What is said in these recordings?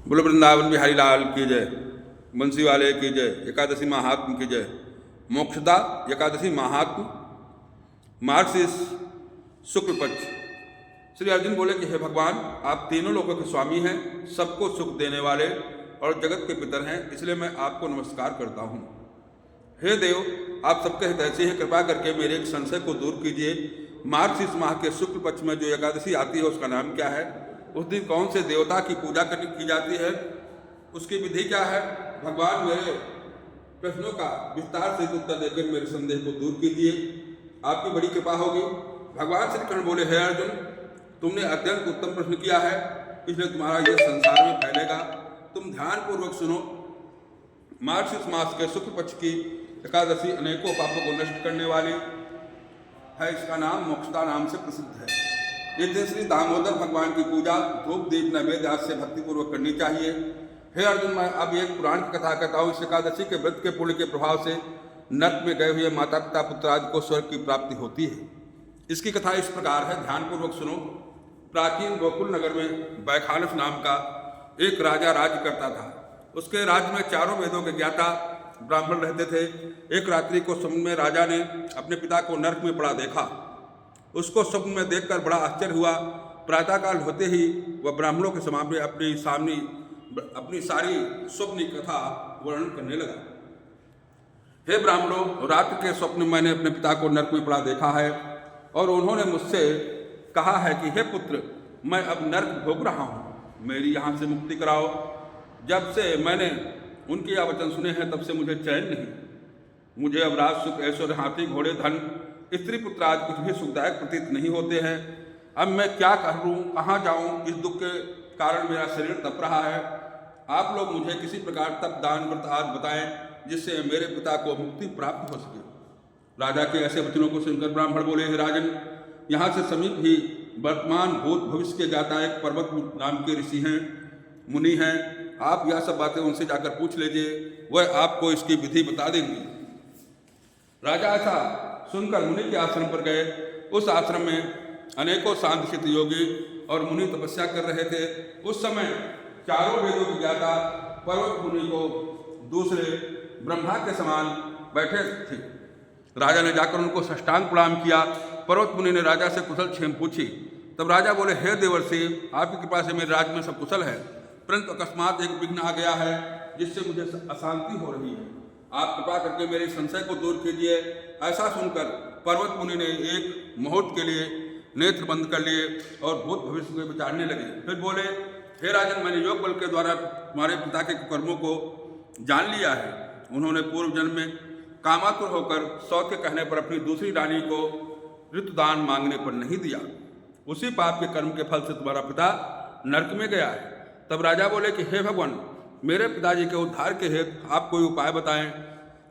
बोलो वृंदावन बिहारी लाल की जय, बंसी वाले की जय। एकादशी महात्म की जय। मोक्षदा एकादशी महात्म, मार्गशीर्ष शुक्ल पक्ष। श्री अर्जुन बोले कि हे भगवान, आप तीनों लोगों के स्वामी हैं, सबको सुख देने वाले और जगत के पितर हैं, इसलिए मैं आपको नमस्कार करता हूँ। हे देव, आप सबके हितैषी हैं, कृपा करके मेरे एक संशय को दूर कीजिए। मार्गशीर्ष माह के शुक्ल पक्ष में जो एकादशी आती है उसका नाम क्या है? उस दिन कौन से देवता की पूजा की जाती है? उसकी विधि क्या है? भगवान, मेरे प्रश्नों का विस्तार से उत्तर देकर मेरे संदेह को दूर कीजिए, आपकी बड़ी कृपा होगी। भगवान श्री कृष्ण बोले, हे अर्जुन, तुमने अत्यंत उत्तम प्रश्न किया है, इसलिए तुम्हारा यह संसार में फैलेगा। तुम ध्यानपूर्वक सुनो। मार्गशीर्ष मास के शुक्ल पक्ष की एकादशी अनेकों पापों को नष्ट करने वाली है। इसका नाम मोक्षदा नाम से प्रसिद्ध है। इस दिन श्री दामोदर भगवान की पूजा धूप दीप नैवेद्य आदि से भक्तिपूर्वक करनी चाहिए। हे अर्जुन, मैं अब एक पुराण की कथा कहता हूँ। इस एकादशी के व्रत के पुण्य के प्रभाव से नरक में गए हुए माता पिता पुत्र आदि को स्वर्ग की प्राप्ति होती है। इसकी कथा इस प्रकार है, ध्यानपूर्वक सुनो। प्राचीन गोकुल नगर में बैखानस नाम का एक राजा राज्य करता था। उसके राज्य में चारों वेदों के ज्ञाता ब्राह्मण रहते थे। एक रात्रि को स्वप्न में राजा ने अपने पिता को नरक में पड़ा देखा। उसको स्वप्न में देखकर बड़ा आश्चर्य हुआ। प्रातःकाल होते ही वह ब्राह्मणों के सामने अपनी सारी स्वप्न कथा वर्णन करने लगा। हे ब्राह्मणों, रात के स्वप्न में मैंने अपने पिता को नरक में पड़ा देखा है और उन्होंने मुझसे कहा है कि हे पुत्र, मैं अब नरक भोग रहा हूँ, मेरी यहाँ से मुक्ति कराओ। जब से मैंने उनके यह वचन सुने हैं तब से मुझे चैन नहीं। मुझे अब राज सुख ऐश्वर्य हाथी घोड़े धन स्त्री पुत्र आदि कुछ भी सुखदायक प्रतीत नहीं होते हैं। अब मैं क्या करूं, कहाँ जाऊं? इस दुख के कारण मेरा शरीर तप रहा है। आप लोग मुझे किसी प्रकार तप दान व्रत आदि बताएं जिससे मेरे पिता को मुक्ति प्राप्त हो सके। राजा के ऐसे वचनों को सुनकर ब्राह्मण बोले, हे राजन, यहाँ से समीप ही वर्तमान भूत भविष्य के ज्ञाता एक पर्वत नाम के ऋषि हैं, मुनि हैं। आप यह सब बातें उनसे जाकर पूछ लीजिए, वह आपको इसकी विधि बता देंगे। राजा ऐसा सुनकर मुनि के आश्रम पर गए। उस आश्रम में अनेकों शांत योगी और मुनि तपस्या कर रहे थे। उस समय चारों वेदों के ज्ञाता पर्वत मुनि को दूसरे ब्रह्मा के समान बैठे थे। राजा ने जाकर उनको साष्टांग प्रणाम किया। पर्वत मुनि ने राजा से कुशल क्षेम पूछी। तब राजा बोले, हे देवर्षि, आपकी कृपा से मेरे राज्य में सब कुशल है, परंतु अकस्मात एक विघ्न आ गया है जिससे मुझे अशांति हो रही है। आप कृपा करके मेरे संशय को दूर कीजिए। ऐसा सुनकर पर्वत मुनि ने एक मुहूर्त के लिए नेत्र बंद कर लिए और भूत भविष्य में विचारने लगे। फिर बोले, हे राजन, मैंने योग बल के द्वारा तुम्हारे पिता के कर्मों को जान लिया है। उन्होंने पूर्व जन्म में कामातुर होकर सौ के कहने पर अपनी दूसरी रानी को ऋतुदान मांगने पर नहीं दिया। उसी पाप के कर्म के फल से तुम्हारा पिता नरक में गया है। तब राजा बोले कि हे भगवान, मेरे पिताजी के उद्धार के हेतु आप कोई उपाय बताएं।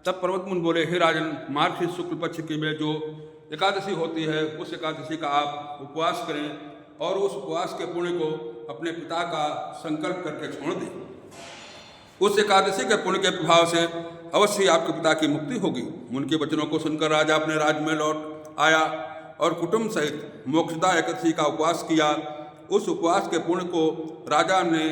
तब पर्वत मुनि बोले, हे राजन, मार्गशीर्ष शुक्ल पक्ष की में जो एकादशी होती है उस एकादशी का आप उपवास करें और उस उपवास के पुण्य को अपने पिता का संकल्प करके छोड़ दें। उस एकादशी के पुण्य के प्रभाव से अवश्य आपके पिता की मुक्ति होगी। उनके वचनों को सुनकर राजा अपने राज्य में लौट आया और कुटुंब सहित मोक्षदा एकादशी का उपवास किया। उस उपवास के पुण्य को राजा ने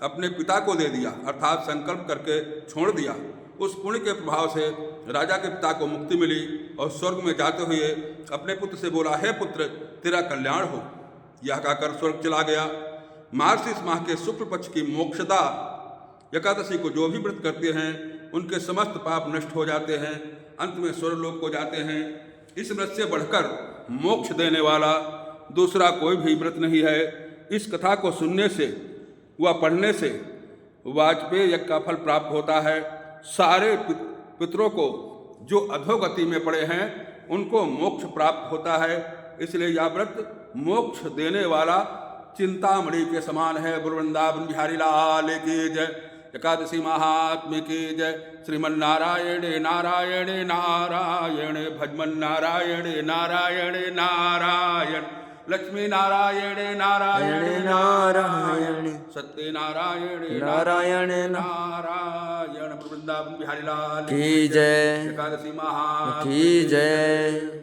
अपने पिता को दे दिया, अर्थात संकल्प करके छोड़ दिया। उस पुण्य के प्रभाव से राजा के पिता को मुक्ति मिली और स्वर्ग में जाते हुए अपने पुत्र से बोला, हे पुत्र, तेरा कल्याण हो। यह कहकर स्वर्ग चला गया। मार्गशीर्ष माह के शुक्ल पक्ष की मोक्षदा एकादशी को जो भी व्रत करते हैं उनके समस्त पाप नष्ट हो जाते हैं, अंत में स्वर्गलोक को जाते हैं। इस व्रत से बढ़कर मोक्ष देने वाला दूसरा कोई भी व्रत नहीं है। इस कथा को सुनने से व पढ़ने से वाजपेयी यज्ञ का फल प्राप्त होता है। सारे पितरों को जो अधोगति में पड़े हैं उनको मोक्ष प्राप्त होता है। इसलिए यह व्रत मोक्ष देने वाला चिंतामणि के समान है। वृंदावन बिहारी लाल की जय। एकादशी महात्म्य की जय। श्रीमन्नारायण नारायण नारायण, भजमन नारायण नारायण नारायण, लक्ष्मी नारायण नारायण नारायण, सत्य नारायण नारायण नारायण। वृंदावन बिहारी लाल की जय। एकादशी महा की जय।